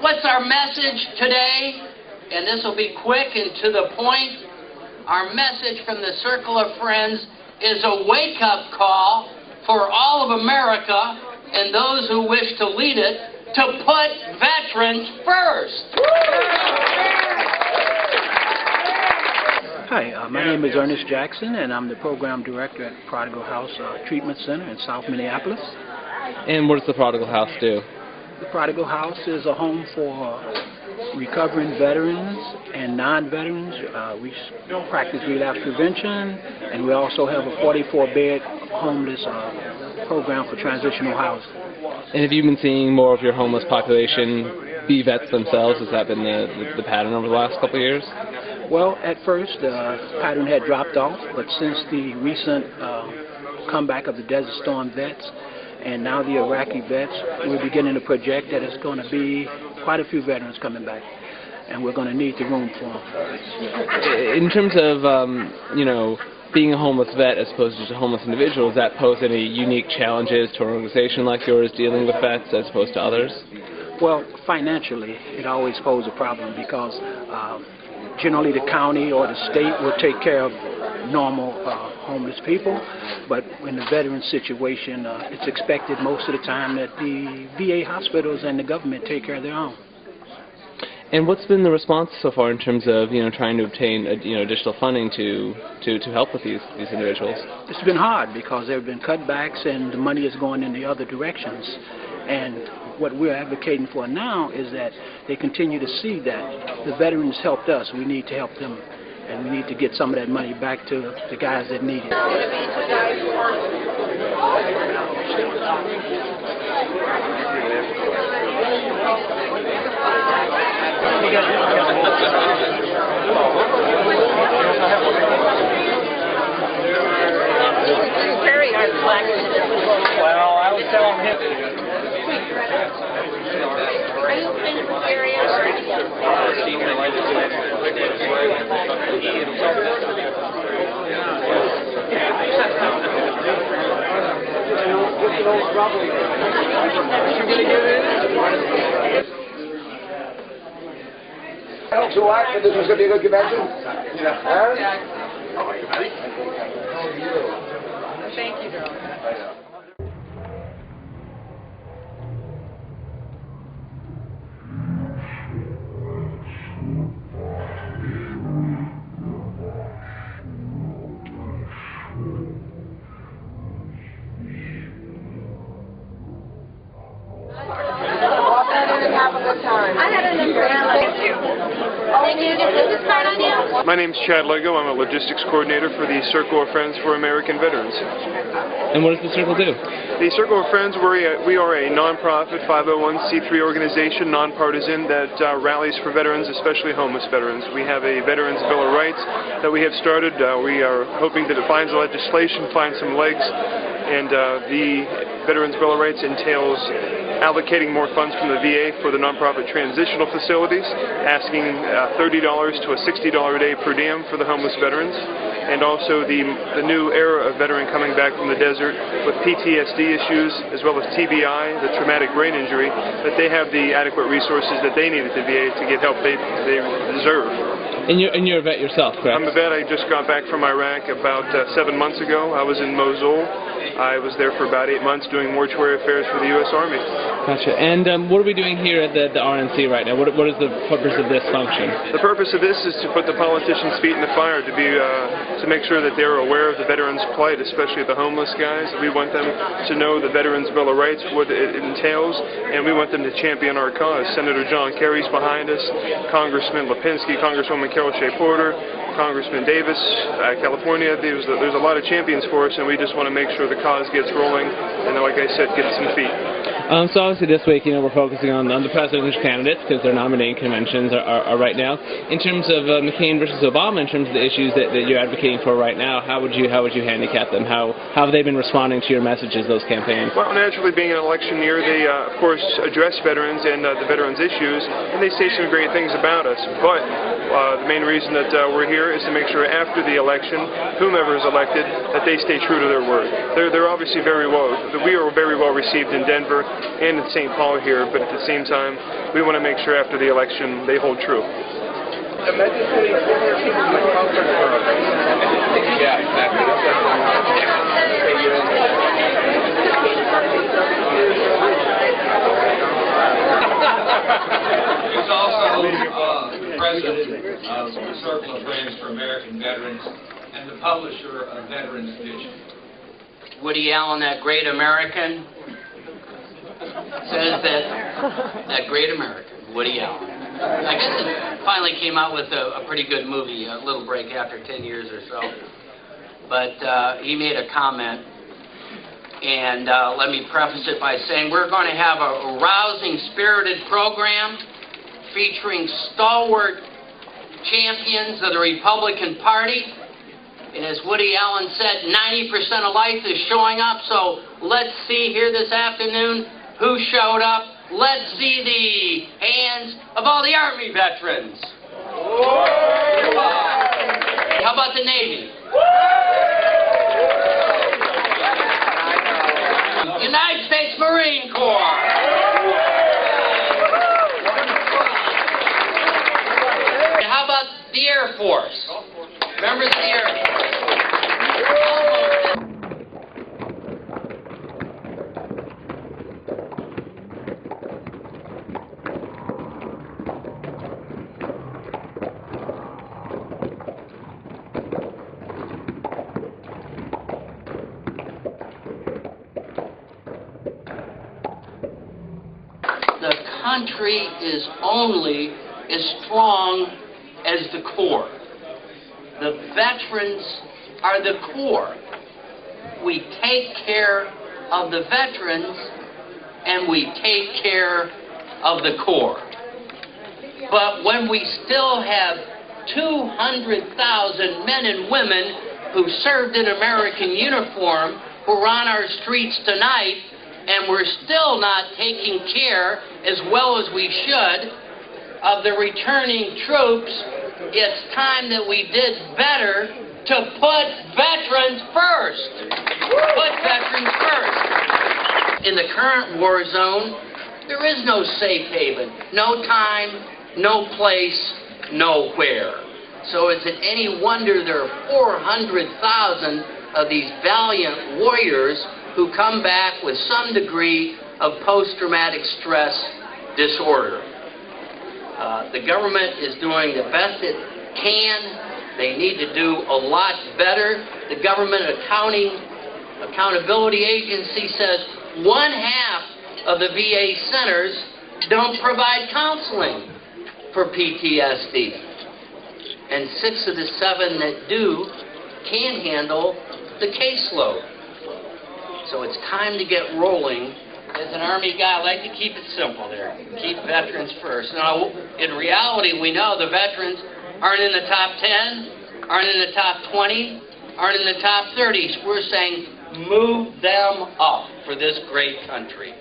What's our message today? And this will be quick and to the point. Our message from the Circle of Friends is a wake-up call for all of America and those who wish to lead it to put veterans first. Hi, my name is Ernest Jackson, and I'm the program director at Prodigal House Treatment Center in South Minneapolis. And what does the Prodigal House do? The Prodigal House is a home for recovering veterans and non-veterans. We practice relapse prevention, and we also have a 44-bed homeless program for transitional housing. And have you been seeing more of your homeless population be vets themselves? Has that been the pattern over the last couple of years? Well, at first the pattern had dropped off, but since the recent comeback of the Desert Storm vets and now the Iraqi vets, we're beginning to project that it's going to be quite a few veterans coming back, and we're going to need the room for them. In terms of, being a homeless vet as opposed to just a homeless individual, does that pose any unique challenges to an organization like yours dealing with vets as opposed to others? Well, financially, it always poses a problem because generally the county or the state will take care of normal homeless people, but in the veteran situation, it's expected most of the time that the VA hospitals and the government take care of their own. And what's been the response so far in terms of trying to obtain additional funding to help with these individuals? It's been hard because there have been cutbacks and the money is going in the other directions. And what we're advocating for now is that they continue to see that the veterans helped us. We need to help them, and we need to get some of that money back to the guys that need it. Well, I was telling him. Are you in this area or So what? This was going to be a good convention? Huh? Thank you, girl. I had an umbrella. Thank you. Thank you. Get business card on you? My name's Chad Lego. I'm a logistics coordinator for the Circle of Friends for American Veterans. And what does the Circle do? The Circle of Friends, we are a non-profit 501c3 organization, nonpartisan, that rallies for veterans, especially homeless veterans. We have a Veterans Bill of Rights that we have started. We are hoping that it finds legislation, finds some legs, and the Veterans Bill of Rights entails allocating more funds from the VA for the nonprofit transitional facilities, asking $30 to a $60 a day per diem for the homeless veterans, and also the new era of veteran coming back from the desert with PTSD issues as well as TBI, the traumatic brain injury, that they have the adequate resources that they need at the VA to get help they deserve. And you're a vet yourself, correct? I'm a vet. I just got back from Iraq about 7 months ago. I was in Mosul. I was there for about 8 months doing mortuary affairs for the U.S. Army. Gotcha. And what are we doing here at the RNC right now? What is the purpose of this function? The purpose of this is to put the politicians' feet in the fire, to make sure that they're aware of the veterans' plight, especially the homeless guys. We want them to know the Veterans Bill of Rights, what it entails, and we want them to champion our cause. Senator John Kerry's behind us, Congressman Lipinski, Congresswoman Carol Shea Porter, Congressman Davis, California. There's a lot of champions for us, and we just want to make sure the cause gets rolling, and like I said, gets some feet. So obviously this week, we're focusing on the presidential candidates because their nominating conventions are right now. In terms of McCain versus Obama, in terms of the issues that you're advocating for right now, how would you handicap them? How have they been responding to your messages, those campaigns? Well, naturally, being an election year, they of course address veterans and the veterans' issues, and they say some great things about us. But the main reason that we're here is to make sure after the election, whomever is elected, that they stay true to their word. They're obviously we are very well received in Denver. and in St. Paul here, but at the same time, we want to make sure after the election they hold true. Yeah, exactly. He's also president of the Circle of Friends for American Veterans and the publisher of Veterans Vision. Woody Allen, that great American, says that great American, Woody Allen. I guess it finally came out with a pretty good movie, A Little Break, after 10 years or so. But he made a comment, and let me preface it by saying we're going to have a rousing, spirited program featuring stalwart champions of the Republican Party. And as Woody Allen said, 90% of life is showing up, so let's see here this afternoon who showed up. Let's see the hands of all the Army veterans. How about the Navy? United States Marine Corps. How about the Air Force? Members of the Air Force. The country is only as strong as the core. The veterans are the core. We take care of the veterans and we take care of the core. But when we still have 200,000 men and women who served in American uniform who are on our streets tonight, and we're still not taking care as well as we should of the returning troops, it's time that we did better to put veterans first. Put veterans first. In the current war zone, there is no safe haven. No time, no place, nowhere. So is it any wonder there are 400,000 of these valiant warriors who come back with some degree of post-traumatic stress disorder. The government is doing the best it can. They need to do a lot better. The Government Accountability Agency says 1/2 of the VA centers don't provide counseling for PTSD. And 6 of the 7 that do can't handle the caseload. So it's time to get rolling. As an Army guy, I like to keep it simple there. Keep veterans first. Now, in reality, we know the veterans aren't in the top 10, aren't in the top 20, aren't in the top 30. We're saying move them up for this great country.